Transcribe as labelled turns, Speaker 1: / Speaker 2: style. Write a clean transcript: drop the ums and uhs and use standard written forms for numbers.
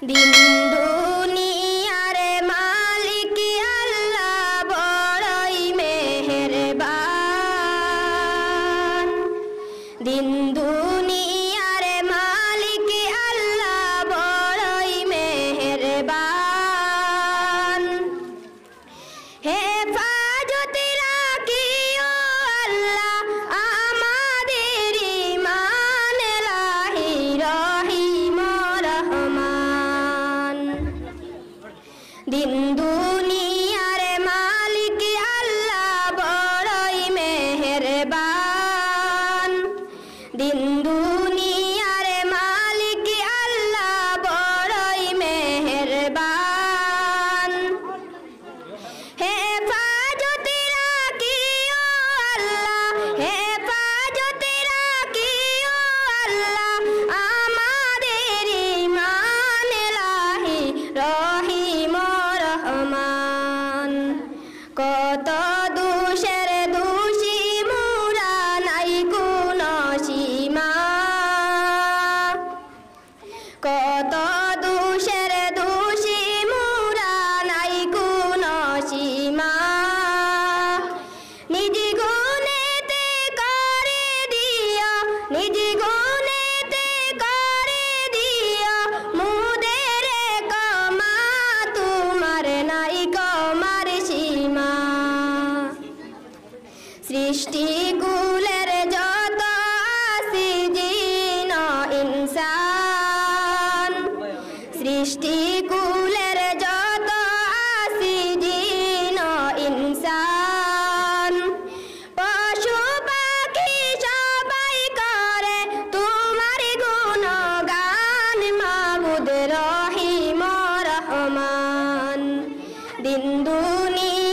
Speaker 1: দিন দুনিয়ার মালিক আল্লাহ বড়ই মেহেরবান। দিন দুনিয়ার মালিক আল্লাহ বড়ই মেহেরবান। হেফাজত রাখিও আল্লাহ আমাদের ঈমান লাহি রহিম রহমান। দিন দুনিয়ার মালিক আল্লাহ বড়ই মেহেরবান। দিন দুনিয়ার মালিক আল্লাহ বড়ই মেহেরবান। হেফাজত রাখিও আল্লাহ, হেফাজত রাখিও আল্লাহ আমাদের ঈমান লাহি রহিম রহমান। কত দোষের দোষী মুরা নাই কোন সীমা, কত দোষের দোষী মুরা নাই কোন সীমা। নিজ গুণেতে করে দিও, নিজ গুণেতে করে দিও মুদের ক্ষমা, তোমার নাই ক্ষমার সীমা। সৃষ্টি কুলের যত আসি জিন ইনসান, সৃষ্টি কুলের যত আসি জিন ইনসান, পশু পাখি সবাই করে তোমার গুণগান মাবুদ রহিম রহমান। দিন দুনিয়া